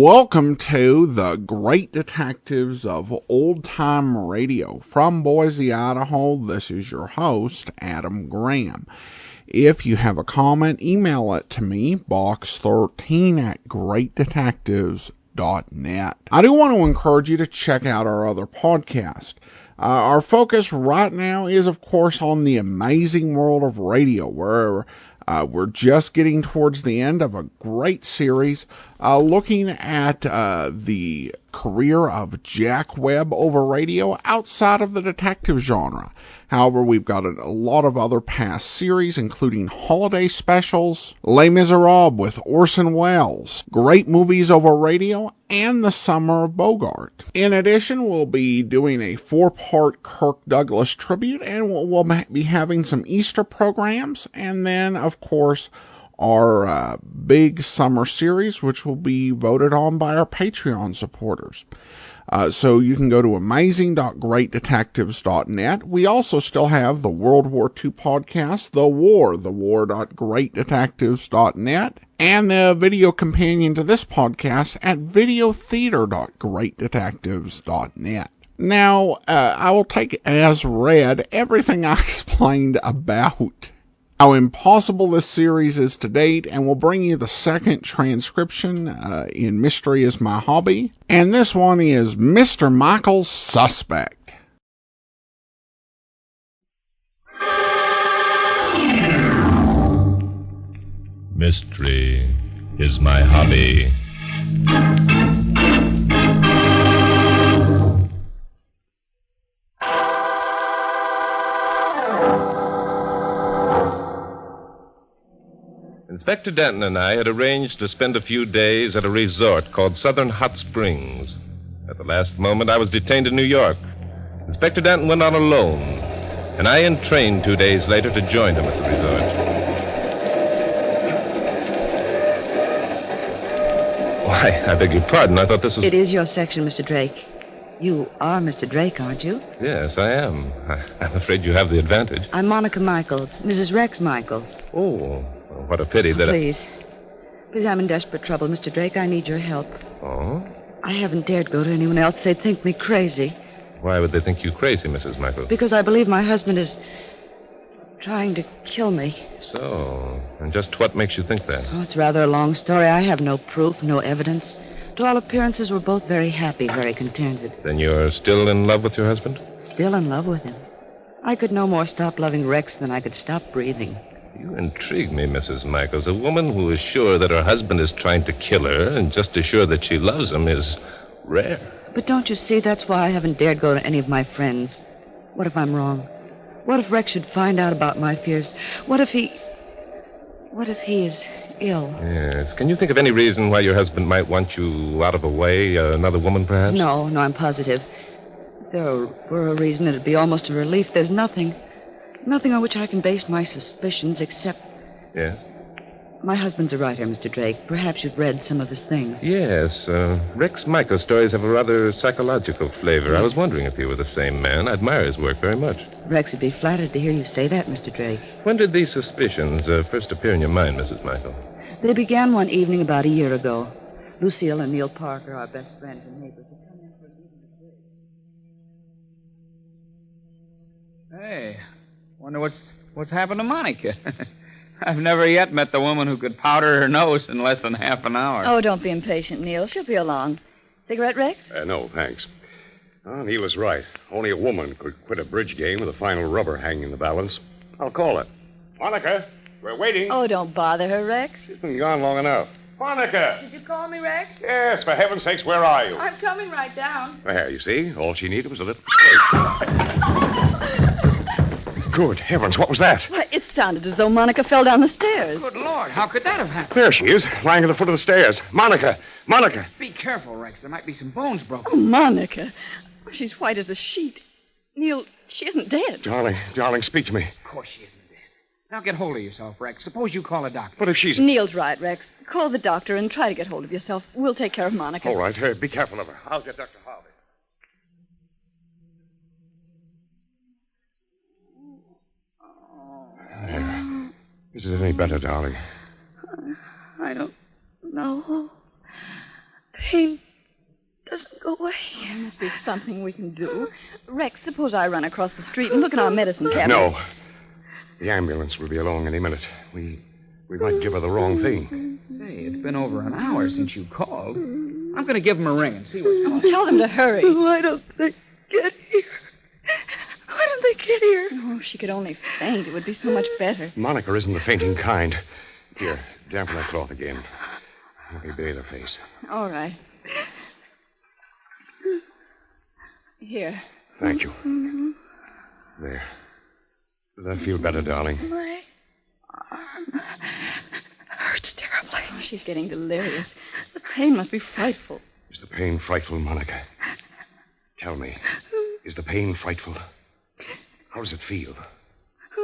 Welcome to the Great Detectives of Old Time Radio. From Boise, Idaho, this is your host, Adam Graham. If you have a comment, email it to me, box13@greatdetectives.net. I do want to encourage you to check out our other podcast. Our focus right now is, of course, on the amazing world of radio, where we're just getting towards the end of a great series looking at the career of Jack Webb over radio outside of the detective genre. However, we've got a lot of other past series, including holiday specials, Les Miserables with Orson Welles, great movies over radio, and The Summer of Bogart. In addition, we'll be doing a 4-part Kirk Douglas tribute, and we'll be having some Easter programs, and then, of course, our big summer series, which will be voted on by our Patreon supporters. So you can go to amazing.greatdetectives.net. We also still have the World War II podcast, The war.greatdetectives.net, and the video companion to this podcast at videotheater.greatdetectives.net. Now, I will take as read everything I explained about how impossible this series is to date, and we'll bring you the second transcription in Mystery is My Hobby. And this one is Mr. Michael's Suspect. Mystery is my hobby. Inspector Denton and I had arranged to spend a few days at a resort called Southern Hot Springs. At the last moment, I was detained in New York. Inspector Denton went on alone, and I entrained 2 days later to join him at the resort. Why, I beg your pardon. I thought this was... It is your section, Mr. Drake. You are Mr. Drake, aren't you? Yes, I am. I'm afraid you have the advantage. I'm Monica Michaels, Mrs. Rex Michaels. Oh, well, what a pity that... Please, I'm in desperate trouble, Mr. Drake. I need your help. Oh? I haven't dared go to anyone else. They'd think me crazy. Why would they think you crazy, Mrs. Michaels? Because I believe my husband is trying to kill me. So, and just what makes you think that? Oh, it's rather a long story. I have no proof, no evidence. To all appearances, we're both very happy, very contented. Then you're still in love with your husband? Still in love with him. I could no more stop loving Rex than I could stop breathing. You intrigue me, Mrs. Michaels. A woman who is sure that her husband is trying to kill her and just as sure that she loves him is rare. But don't you see, that's why I haven't dared go to any of my friends. What if I'm wrong? What if Rex should find out about my fears? What if he is ill? Yes. Can you think of any reason why your husband might want you out of the way? Another woman, perhaps? No, I'm positive. If there were a reason, it'd be almost a relief. There's nothing on which I can base my suspicions except... Yes? My husband's a writer, Mr. Drake. Perhaps you've read some of his things. Yes. Rex Michaels' stories have a rather psychological flavor. I was wondering if you were the same man. I admire his work very much. Rex would be flattered to hear you say that, Mr. Drake. When did these suspicions first appear in your mind, Mrs. Michaels? They began one evening about a year ago. Lucille and Neil Parker, our best friends and neighbors, had come in for an evening of bridge. Hey, wonder what's happened to Monica. I've never yet met the woman who could powder her nose in less than half an hour. Oh, don't be impatient, Neil. She'll be along. Cigarette, Rex? No, thanks. Well, he was right. Only a woman could quit a bridge game with the final rubber hanging in the balance. I'll call it. Monica, we're waiting. Oh, don't bother her, Rex. She's been gone long enough. Monica! Did you call me, Rex? Yes, for heaven's sakes, where are you? I'm coming right down. There, you see? All she needed was a little... Good heavens, what was that? Why, it sounded as though Monica fell down the stairs. Good Lord, how could that have happened? There she is, lying at the foot of the stairs. Monica! Monica! Be careful, Rex. There might be some bones broken. Oh, Monica. She's white as a sheet. Neil, she isn't dead. Darling, speak to me. Of course she isn't dead. Now get hold of yourself, Rex. Suppose you call a doctor. But if she's... Neil's right, Rex. Call the doctor and try to get hold of yourself. We'll take care of Monica. All right, be careful of her. I'll get Dr. Harvey. Is it any better, darling? I don't know. pain doesn't go away. There must be something we can do. Rex, suppose I run across the street and look in our medicine cabinet. No. The ambulance will be along any minute. We might give her the wrong thing. Say, it's been over an hour since you called. I'm going to give them a ring and see what's going on. Tell them to hurry. Why don't they get here? Why don't they get here? Oh, if she could only faint, it would be so much better. Monica isn't the fainting kind. Here, dampen that cloth again. Let me bathe her face. All right. Here. Thank you. There. Does that feel better, darling? My arm hurts terribly. Oh, she's getting delirious. The pain must be frightful. Is the pain frightful, Monica? Tell me, is the pain frightful? How does it feel?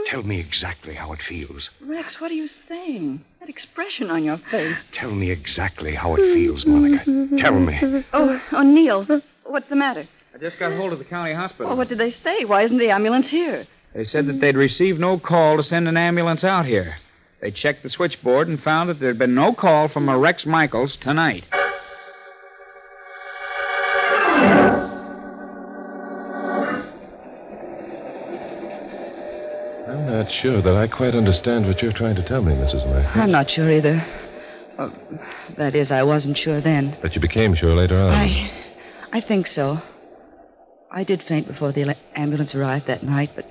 Tell me exactly how it feels. Rex, what are you saying? That expression on your face. Tell me exactly how it feels, Monica. Tell me. Oh, Neil, what's the matter? I just got hold of the county hospital. Oh, what did they say? Why isn't the ambulance here? They said that they'd received no call to send an ambulance out here. They checked the switchboard and found that there'd been no call from a Rex Michaels tonight. I'm not sure that I quite understand what you're trying to tell me, Mrs. Michaels. I'm not sure either. That is, I wasn't sure then. But you became sure later on. I think so. I did faint before the ambulance arrived that night, but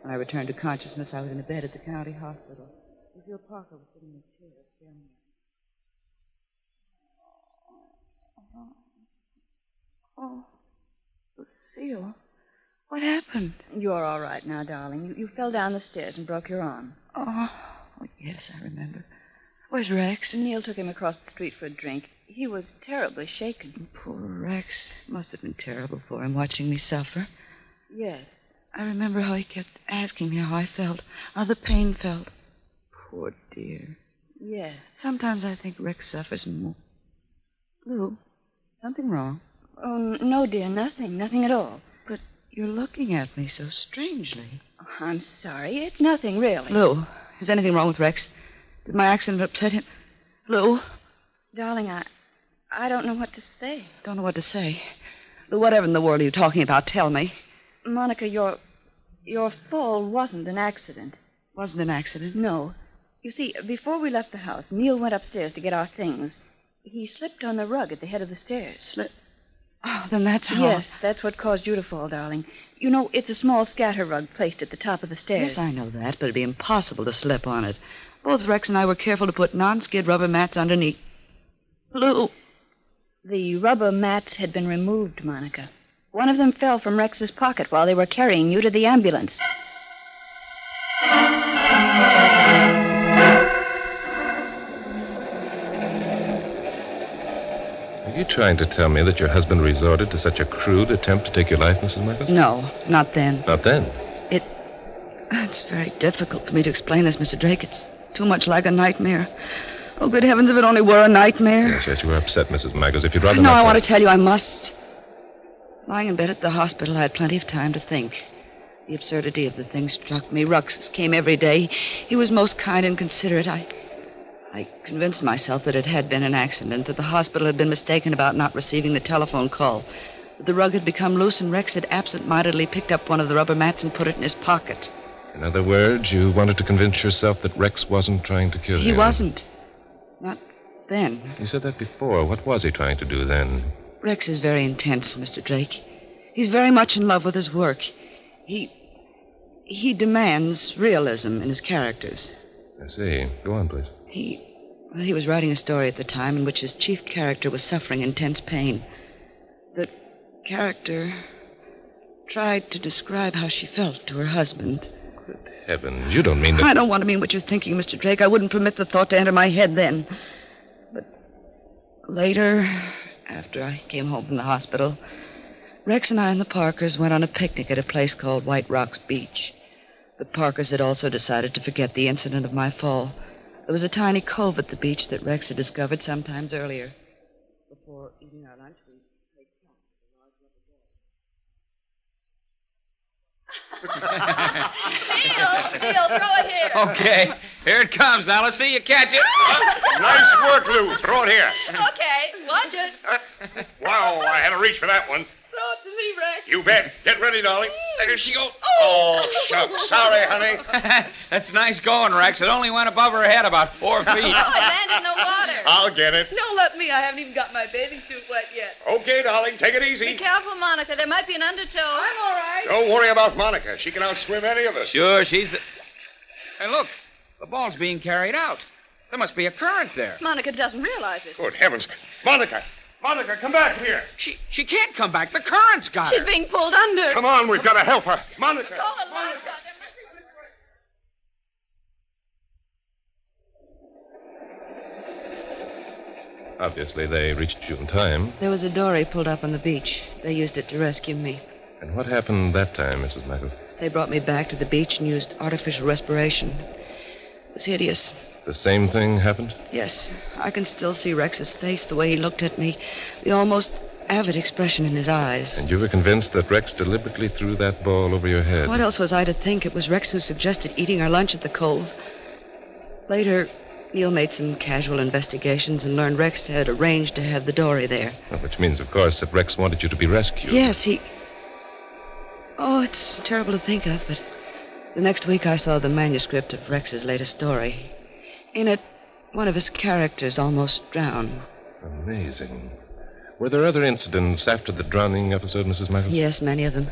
when I returned to consciousness, I was in a bed at the county hospital. Lucille Parker was sitting in a chair staring at me. Oh, Lucille, what happened? You're all right now, darling. You fell down the stairs and broke your arm. Oh, yes, I remember. Where's Rex? Neil took him across the street for a drink. He was terribly shaken. Poor Rex. Must have been terrible for him watching me suffer. Yes. I remember how he kept asking me how I felt, how the pain felt. Poor dear. Yes. Sometimes I think Rex suffers more. Lou, something wrong? Oh, no, dear, nothing. Nothing at all. But you're looking at me so strangely. Oh, I'm sorry. It's nothing, really. Lou, is anything wrong with Rex? Did my accident upset him? Lou? Darling, I don't know what to say. Don't know what to say. Lou, whatever in the world are you talking about? Tell me. Monica, your fall wasn't an accident. Wasn't an accident? No. You see, before we left the house, Neil went upstairs to get our things. He slipped on the rug at the head of the stairs. Oh, then that's how... Yes, that's what caused you to fall, darling. You know, it's a small scatter rug placed at the top of the stairs. Yes, I know that, but it'd be impossible to slip on it. Both Rex and I were careful to put non-skid rubber mats underneath. Lou. The rubber mats had been removed, Monica. One of them fell from Rex's pocket while they were carrying you to the ambulance. Are you trying to tell me that your husband resorted to such a crude attempt to take your life, Mrs. Michaels? No, not then. Not then? It's very difficult for me to explain this, Mr. Drake. It's too much like a nightmare. Oh, good heavens, if it only were a nightmare. Yes, you were upset, Mrs. Michaels. If you'd rather No, not... I want to tell you I must. Lying in bed at the hospital, I had plenty of time to think. The absurdity of the thing struck me. Rex came every day. He was most kind and considerate. I convinced myself that it had been an accident, that the hospital had been mistaken about not receiving the telephone call, that the rug had become loose and Rex had absent-mindedly picked up one of the rubber mats and put it in his pocket. In other words, you wanted to convince yourself that Rex wasn't trying to kill you. He wasn't. Not then. You said that before. What was he trying to do then? Rex is very intense, Mr. Drake. He's very much in love with his work. He demands realism in his characters. I see. Go on, please. He was writing a story at the time in which his chief character was suffering intense pain. The character tried to describe how she felt to her husband. Good heavens, you don't mean that... I don't want to mean what you're thinking, Mr. Drake. I wouldn't permit the thought to enter my head then. But later, after I came home from the hospital, Rex and I and the Parkers went on a picnic at a place called White Rocks Beach. The Parkers had also decided to forget the incident of my fall. There was a tiny cove at the beach that Rex had discovered sometimes earlier. Before eating our lunch, we played Neil, throw it here. Okay, here it comes. Now let's see you catch it. Nice work, Lou. Throw it here. Okay, watch it. Wow, I had to reach for that one. Throw it to me, Rex. You bet. Get ready, darling. There she goes. Oh, shucks. Sorry, honey. That's nice going, Rex. It only went above her head about 4 feet. Oh, it landed in the water. I'll get it. Don't let me. I haven't even got my bathing suit wet yet. Okay, darling. Take it easy. Be careful, Monica. There might be an undertow. I'm all right. Don't worry about Monica. She can outswim any of us. Sure, she's the... Hey, look. The ball's being carried out. There must be a current there. Monica doesn't realize it. Good heavens. Monica, come back here. She can't come back. The current's got She's her. being pulled under. Come on, we've got to help her. Monica. Call it, Monica. Obviously, they reached you in time. There was a dory pulled up on the beach. They used it to rescue me. And what happened that time, Mrs. Michaels? They brought me back to the beach and used artificial respiration. It was hideous. The same thing happened? Yes, I can still see Rex's face, the way he looked at me, the almost avid expression in his eyes. And you were convinced that Rex deliberately threw that ball over your head? What else was I to think? It was Rex who suggested eating our lunch at the Cove. Later, Neil made some casual investigations and learned Rex had arranged to have the dory there. Well, which means, of course, that Rex wanted you to be rescued. Yes, he... Oh, it's terrible to think of, but the next week I saw the manuscript of Rex's latest story. In it, one of his characters almost drowned. Amazing. Were there other incidents after the drowning episode, Mrs. Michaels? Yes, many of them.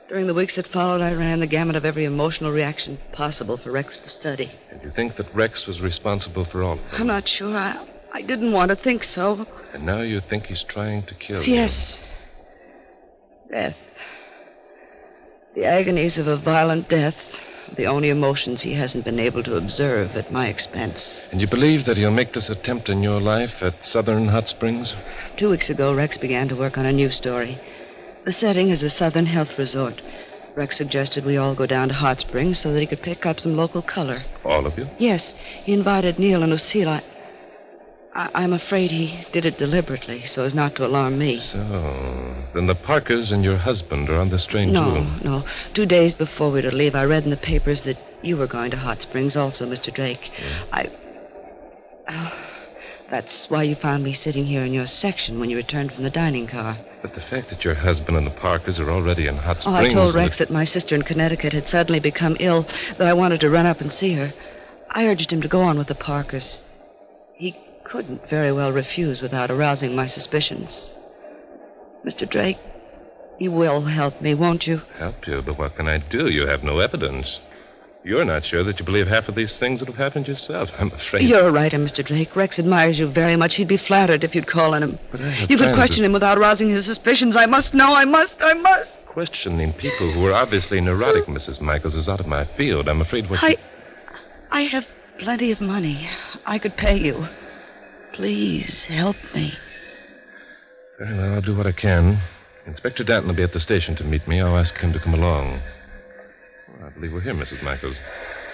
During the weeks that followed, I ran the gamut of every emotional reaction possible for Rex to study. And you think that Rex was responsible for all of them? I'm not sure. I didn't want to think so. And now you think he's trying to kill you? Yes. Death. The agonies of a violent death, the only emotions he hasn't been able to observe at my expense. And you believe that he'll make this attempt in your life at Southern Hot Springs? 2 weeks ago, Rex began to work on a new story. The setting is a southern health resort. Rex suggested we all go down to Hot Springs so that he could pick up some local color. All of you? Yes, he invited Neil and Lucille. I'm afraid he did it deliberately so as not to alarm me. So, then the Parkers and your husband are on the strange room. No. 2 days before we were to leave, I read in the papers that you were going to Hot Springs also, Mr. Drake. That's why you found me sitting here in your section when you returned from the dining car. But the fact that your husband and the Parkers are already in Hot Oh, Springs... I told Rex that my sister in Connecticut had suddenly become ill, that I wanted to run up and see her. I urged him to go on with the Parkers. He couldn't very well refuse without arousing my suspicions. Mr. Drake, you will help me, won't you? Help you? But what can I do? You have no evidence. You're not sure that you believe half of these things that have happened yourself, I'm afraid. You're a writer, Mr. Drake. Rex admires you very much. He'd be flattered if you'd call on him. But I have You could friends question him without arousing his suspicions. I must know. I must. Questioning people who are obviously neurotic, Mrs. Michaels, is out of my field. I'm afraid what I have plenty of money. I could pay you. Please help me. Very well, I'll do what I can. Inspector Danton will be at the station to meet me. I'll ask him to come along. Well, I believe we're here, Mrs. Michaels.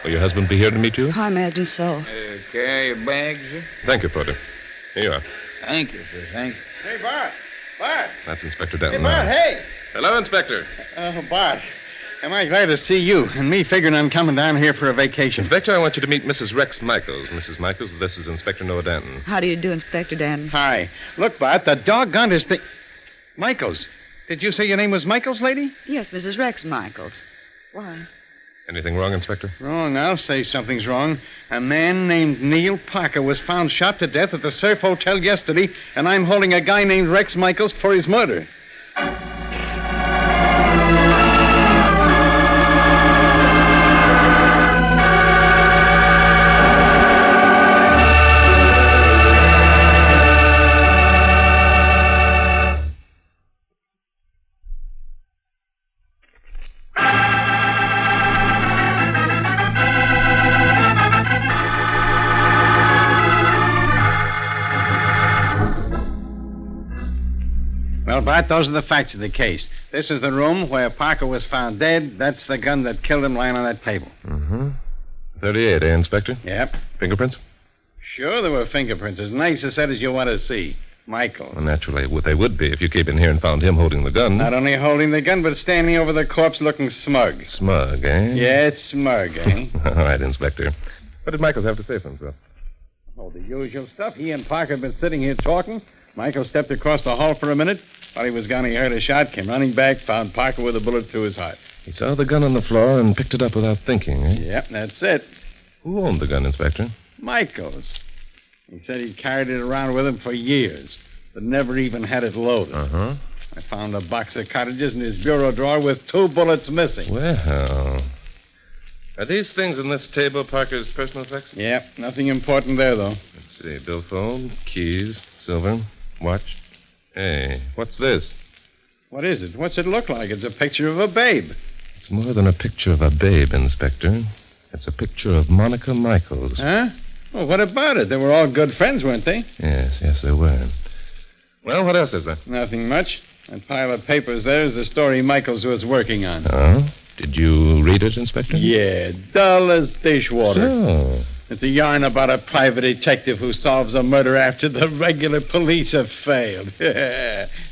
Will your husband be here to meet you? I imagine so. Carry your bags, sir? Thank you, Porter. Here you are. Thank you, sir. Thank you. Hey, Bart. Bart. That's Inspector Danton Hey, Bart, now. hey. Hello, Inspector. Oh, Bart. Am I glad to see you, and me figuring on coming down here for a vacation. Inspector, I want you to meet Mrs. Rex Michaels. Mrs. Michaels, this is Inspector Noah Danton. How do you do, Inspector Dan? Hi. Look, Bart, the doggonest thing... Michaels. Did you say your name was Michaels, lady? Yes, Mrs. Rex Michaels. Why? Anything wrong, Inspector? Wrong. I'll say something's wrong. A man named Neil Parker was found shot to death at the Surf Hotel yesterday, and I'm holding a guy named Rex Michaels for his murder. Well, Bart, those are the facts of the case. This is the room where Parker was found dead. That's the gun that killed him lying on that table. Mm-hmm. 38, eh, Inspector? Yep. Fingerprints? Sure, there were fingerprints, as nice a set as you want to see. Michael. Well, naturally, they would be if you came in here and found him holding the gun. Not only holding the gun, but standing over the corpse looking smug. Smug, eh? Yes, smug, eh? All right, Inspector. What did Michaels have to say for himself? Oh, the usual stuff. He and Parker had been sitting here talking. Michael stepped across the hall for a minute. While he was gone, he heard a shot, came running back, found Parker with a bullet through his heart. He saw the gun on the floor and picked it up without thinking, eh? Yep, that's it. Who owned the gun, Inspector? Michaels. He said he'd carried it around with him for years, but never even had it loaded. Uh-huh. I found a box of cartridges in his bureau drawer with 2 bullets missing. Well, are these things in this table Parker's personal effects? Yep, nothing important there, though. Let's see. Billfold, keys, silver, watch. Hey, what's this? What is it? What's it look like? It's a picture of a babe. It's more than a picture of a babe, Inspector. It's a picture of Monica Michaels. Huh? Well, what about it? They were all good friends, weren't they? Yes, they were. Well, what else is there? Nothing much. That pile of papers there is the story Michaels was working on. Oh? Did you read it, Inspector? Yeah, dull as dishwater. So? It's a yarn about a private detective who solves a murder after the regular police have failed.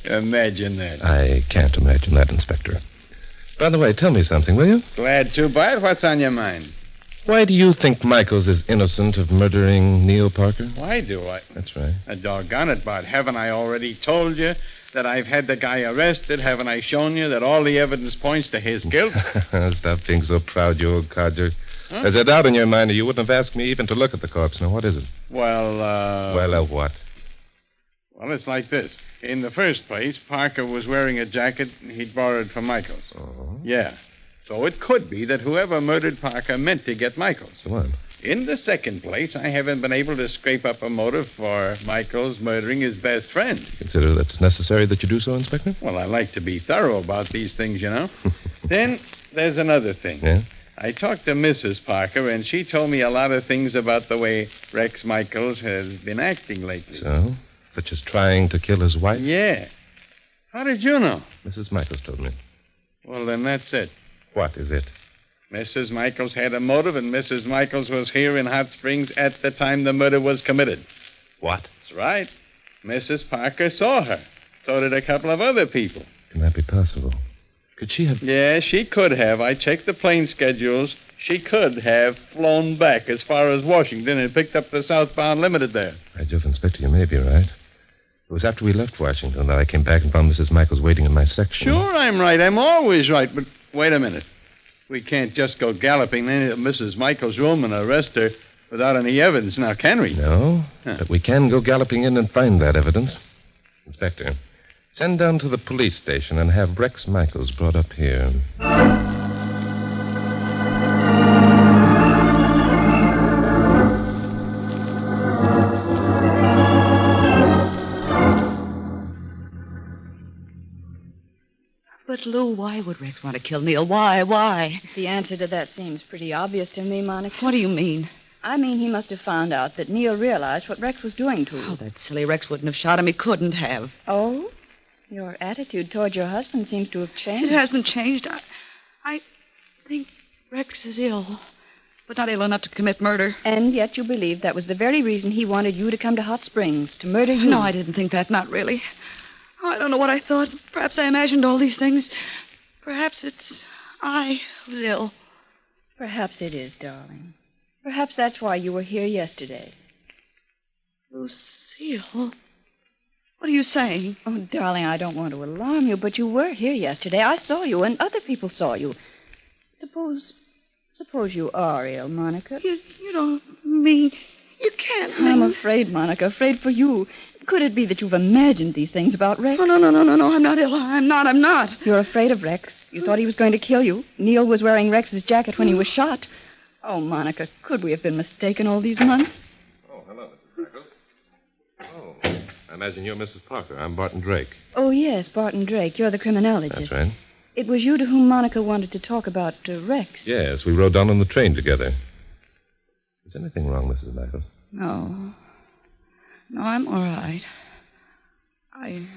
Imagine that. I can't imagine that, Inspector. By the way, tell me something, will you? Glad to, Bart. What's on your mind? Why do you think Michaels is innocent of murdering Neil Parker? Why do I? That's right. Doggone it, Bart. Haven't I already told you that I've had the guy arrested? Haven't I shown you that all the evidence points to his guilt? Stop being so proud, you old codger. Huh? There's a doubt in your mind or you wouldn't have asked me even to look at the corpse. Now, what is it? Well, what? Well, it's like this. In the first place, Parker was wearing a jacket he'd borrowed from Michaels. Oh? Yeah. So it could be that whoever murdered Parker meant to get Michaels. So what? In the second place, I haven't been able to scrape up a motive for Michaels murdering his best friend. Consider that it's necessary that you do so, Inspector? Well, I like to be thorough about these things, you know. Then there's another thing. Yeah? I talked to Mrs. Parker, and she told me a lot of things about the way Rex Michaels has been acting lately. So? Such as trying to kill his wife? Yeah. How did you know? Mrs. Michaels told me. Well, then that's it. What is it? Mrs. Michaels had a motive, and Mrs. Michaels was here in Hot Springs at the time the murder was committed. What? That's right. Mrs. Parker saw her. So did a couple of other people. Can that be possible? Could she have... Yeah, she could have. I checked the plane schedules. She could have flown back as far as Washington and picked up the southbound limited there. By Jove, Inspector, you may be right. It was after we left Washington that I came back and found Mrs. Michaels waiting in my section. Sure, I'm right. I'm always right. But wait a minute. We can't just go galloping into Mrs. Michaels' room and arrest her without any evidence now, can we? No, Huh. but we can go galloping in and find that evidence. Inspector, send down to the police station and have Rex Michaels brought up here. But, Lou, why would Rex want to kill Neil? Why? The answer to that seems pretty obvious to me, Monica. What do you mean? I mean, he must have found out that Neil realized what Rex was doing to Oh, him. that silly Rex wouldn't have shot him. He couldn't have. Oh? Your attitude toward your husband seems to have changed. It hasn't changed. I think Rex is ill, but not ill enough to commit murder. And yet you believe that was the very reason he wanted you to come to Hot Springs, to murder you. No, I didn't think that. Not really. Oh, I don't know what I thought. Perhaps I imagined all these things. Perhaps it's I who's ill. Perhaps it is, darling. Perhaps that's why you were here yesterday. Lucille? What are you saying? Oh, darling, I don't want to alarm you, but you were here yesterday. I saw you, and other people saw you. Suppose you are ill, Monica. You don't mean... You can't mean... I'm afraid, Monica, afraid for you. Could it be that you've imagined these things about Rex? Oh, no. I'm not ill. I'm not. You're afraid of Rex. You thought he was going to kill you. Neil was wearing Rex's jacket when he was shot. Oh, Monica, could we have been mistaken all these months? Oh, hello, Mrs. Michaels. Oh, I imagine you're Mrs. Parker. I'm Barton Drake. Oh, yes, Barton Drake. You're the criminologist. That's right. It was you to whom Monica wanted to talk about Rex. Yes, we rode down on the train together. Is anything wrong, Mrs. Michaels? No, I'm all right. I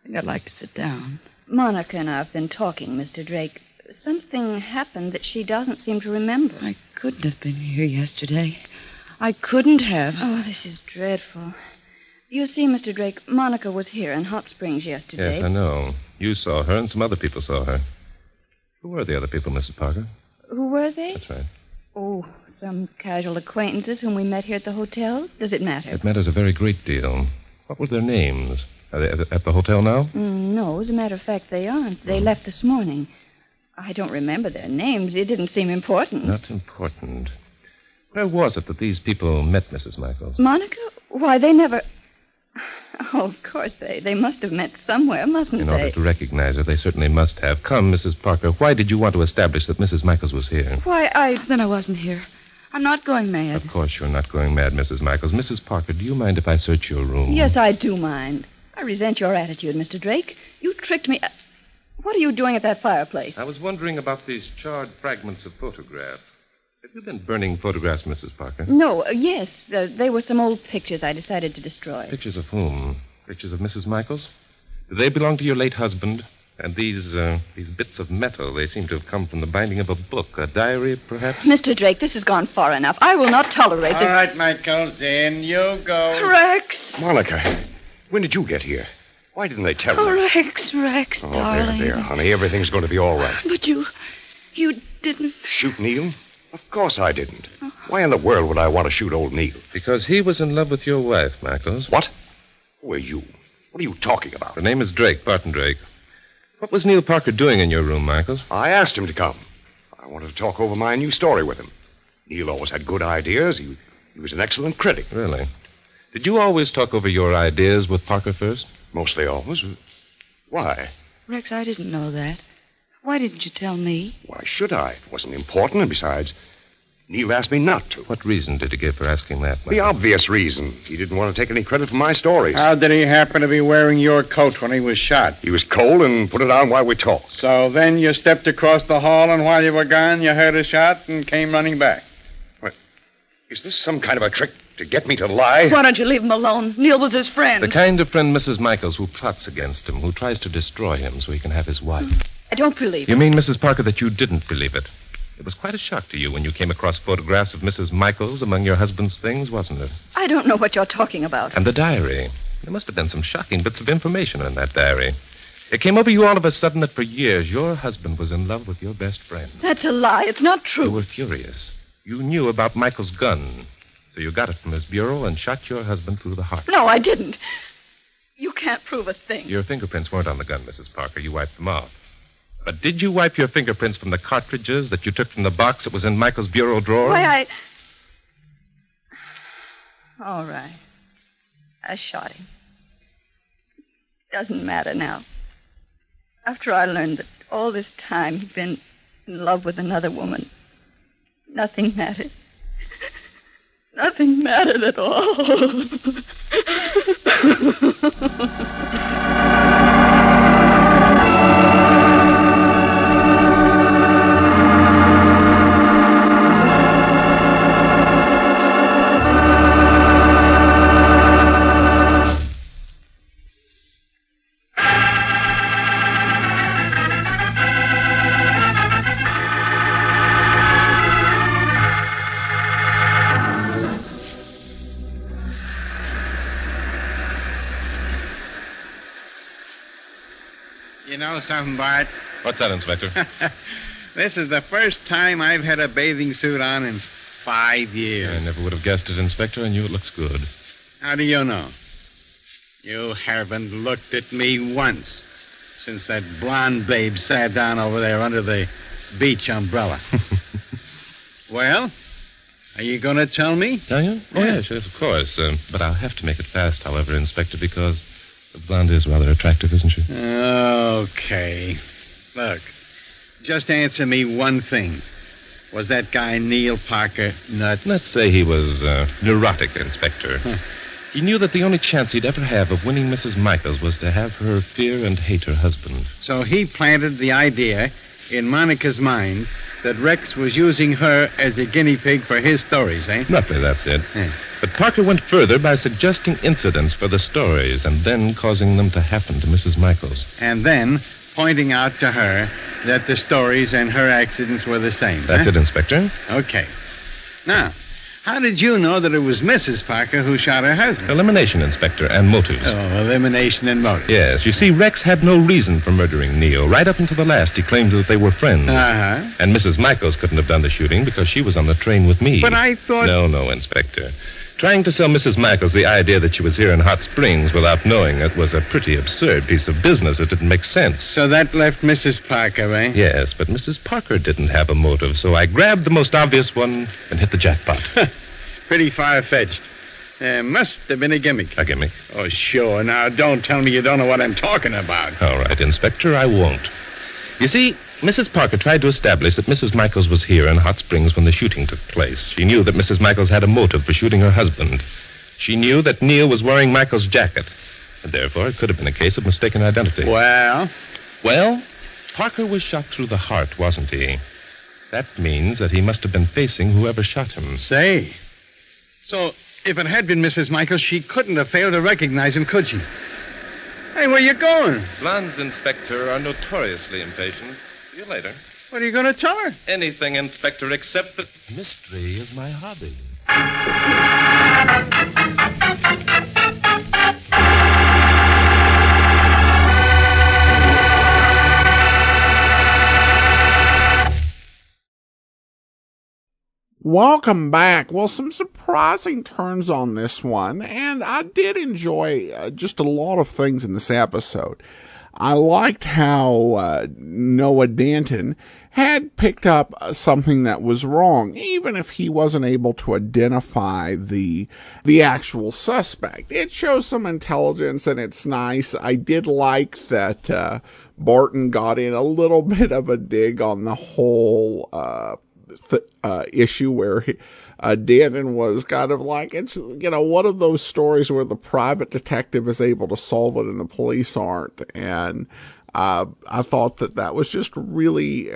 think I'd like to sit down. Monica and I have been talking, Mr. Drake. Something happened that she doesn't seem to remember. I couldn't have been here yesterday. I couldn't have. Oh, this is dreadful. You see, Mr. Drake, Monica was here in Hot Springs yesterday. Yes, I know. You saw her, and some other people saw her. Who were the other people, Mrs. Parker? Who were they? That's right. Oh, some casual acquaintances whom we met here at the hotel. Does it matter? It matters a very great deal. What were their names? Are they at the hotel now? No, as a matter of fact, they aren't. They left this morning. I don't remember their names. It didn't seem important. Not important. Where was it that these people met Mrs. Michaels? Monica? Why, they never... Oh, of course, they must have met somewhere, mustn't they? In order to recognize her, they certainly must have. Come, Mrs. Parker, why did you want to establish that Mrs. Michaels was here? Then I wasn't here. I'm not going mad. Of course you're not going mad, Mrs. Michaels. Mrs. Parker, do you mind if I search your room? Yes, I do mind. I resent your attitude, Mr. Drake. You tricked me. What are you doing at that fireplace? I was wondering about these charred fragments of photograph. Have you been burning photographs, Mrs. Parker? No, yes. They were some old pictures I decided to destroy. Pictures of whom? Pictures of Mrs. Michaels? Do they belong to your late husband? And these bits of metal, they seem to have come from the binding of a book, a diary, perhaps? Mr. Drake, this has gone far enough. I will not tolerate this. All right, Michaels, in you go. Rex! Monica, when did you get here? Why didn't they tell me? Rex, darling. There, honey. Everything's going to be all right. But you didn't... Shoot Neil? Of course I didn't. Why in the world would I want to shoot old Neil? Because he was in love with your wife, Michaels. What? Who are you? What are you talking about? Her name is Drake, Barton Drake. What was Neil Parker doing in your room, Michaels? I asked him to come. I wanted to talk over my new story with him. Neil always had good ideas. He was an excellent critic. Really? Did you always talk over your ideas with Parker first? Mostly always. Why? Rex, I didn't know that. Why didn't you tell me? Why should I? It wasn't important, and besides, Neil asked me not to. What reason did he give for asking that, Michaels? The obvious reason. He didn't want to take any credit for my stories. How did he happen to be wearing your coat when he was shot? He was cold and put it on while we talked. So then you stepped across the hall, and while you were gone, you heard a shot and came running back. What? Is this some kind of a trick to get me to lie? Why don't you leave him alone? Neil was his friend. The kind of friend, Mrs. Michaels, who plots against him, who tries to destroy him so he can have his wife. I don't believe You mean, Mrs. Parker, that you didn't believe it? It was quite a shock to you when you came across photographs of Mrs. Michaels among your husband's things, wasn't it? I don't know what you're talking about. And the diary. There must have been some shocking bits of information in that diary. It came over you all of a sudden that for years your husband was in love with your best friend. That's a lie. It's not true. You were furious. You knew about Michael's gun, so you got it from his bureau and shot your husband through the heart. No, I didn't. You can't prove a thing. Your fingerprints weren't on the gun, Mrs. Parker. You wiped them off. But did you wipe your fingerprints from the cartridges that you took from the box that was in Michael's bureau drawer? Why, All right. I shot him. Doesn't matter now. After I learned that all this time he'd been in love with another woman, nothing mattered. Nothing mattered at all. You know something, Bart? What's that, Inspector? This is the first time I've had a bathing suit on in 5 years. I never would have guessed it, Inspector, and you, it looks good. How do you know? You haven't looked at me once since that blonde babe sat down over there under the beach umbrella. Well, are you going to tell me? Tell you? Oh, yes, of course. But I'll have to make it fast, however, Inspector, because the blonde is rather attractive, isn't she? Okay. Look, just answer me one thing. Was that guy Neil Parker nuts? Let's say he was neurotic, Inspector. He knew that the only chance he'd ever have of winning Mrs. Michaels was to have her fear and hate her husband. So he planted the idea in Monica's mind that Rex was using her as a guinea pig for his stories, eh? Roughly, that's it. But Parker went further by suggesting incidents for the stories and then causing them to happen to Mrs. Michaels. And then pointing out to her that the stories and her accidents were the same. That's it, Inspector. Okay. Now, How did you know that it was Mrs. Parker who shot her husband? Elimination, Inspector, and motives. Oh, elimination and motive. Yes, you see, Rex had no reason for murdering Neil. Right up until the last, he claimed that they were friends. Uh-huh. And Mrs. Michaels couldn't have done the shooting because she was on the train with me. But I thought... No, Inspector. Trying to sell Mrs. Michaels the idea that she was here in Hot Springs without knowing it was a pretty absurd piece of business. It didn't make sense. So that left Mrs. Parker, eh? Yes, but Mrs. Parker didn't have a motive, so I grabbed the most obvious one and hit the jackpot. Pretty far-fetched. Must have been a gimmick. A gimmick? Oh, sure. Now, don't tell me you don't know what I'm talking about. All right, Inspector, I won't. You see, Mrs. Parker tried to establish that Mrs. Michaels was here in Hot Springs when the shooting took place. She knew that Mrs. Michaels had a motive for shooting her husband. She knew that Neil was wearing Michaels' jacket, and therefore it could have been a case of mistaken identity. Well, Parker was shot through the heart, wasn't he? That means that he must have been facing whoever shot him. say. So, if it had been Mrs. Michaels, she couldn't have failed to recognize him, could she? Hey, where you going? Blondes, Inspector, are notoriously impatient. See you later. What are you going to tell her? Anything, Inspector, except that mystery is my hobby. Welcome back. Well, some surprising turns on this one, and I did enjoy just a lot of things in this episode. I liked how Noah Danton had picked up something that was wrong, even if he wasn't able to identify the actual suspect. It shows some intelligence, and it's nice. I did like that Barton got in a little bit of a dig on the whole issue where Danton was kind of like, it's, one of those stories where the private detective is able to solve it and the police aren't. And I thought that was just really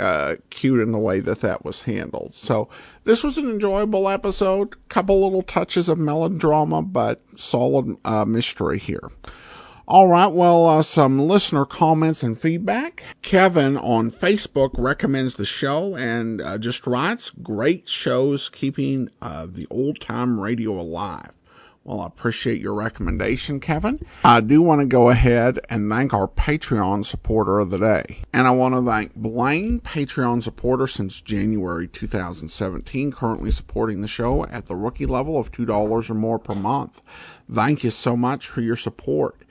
cute in the way that was handled. So this was an enjoyable episode. Couple little touches of melodrama, but solid mystery here. All right, well, some listener comments and feedback. Kevin on Facebook recommends the show and just writes, great shows keeping the old-time radio alive. Well, I appreciate your recommendation, Kevin. I do want to go ahead and thank our Patreon supporter of the day. And I want to thank Blaine, Patreon supporter since January 2017, currently supporting the show at the rookie level of $2 or more per month. Thank you so much for your support.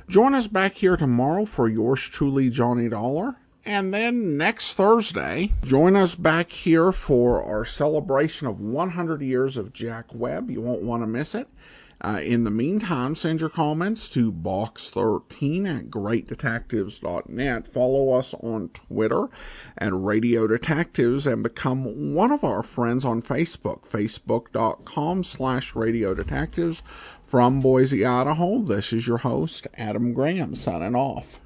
Join us back here tomorrow for yours truly, Johnny Dollar. And then next Thursday, join us back here for our celebration of 100 years of Jack Webb. You won't want to miss it. In the meantime, send your comments to box13@greatdetectives.net. Follow us on Twitter at Radio Detectives and become one of our friends on Facebook, facebook.com/Radio Detectives. From Boise, Idaho, this is your host, Adam Graham, signing off.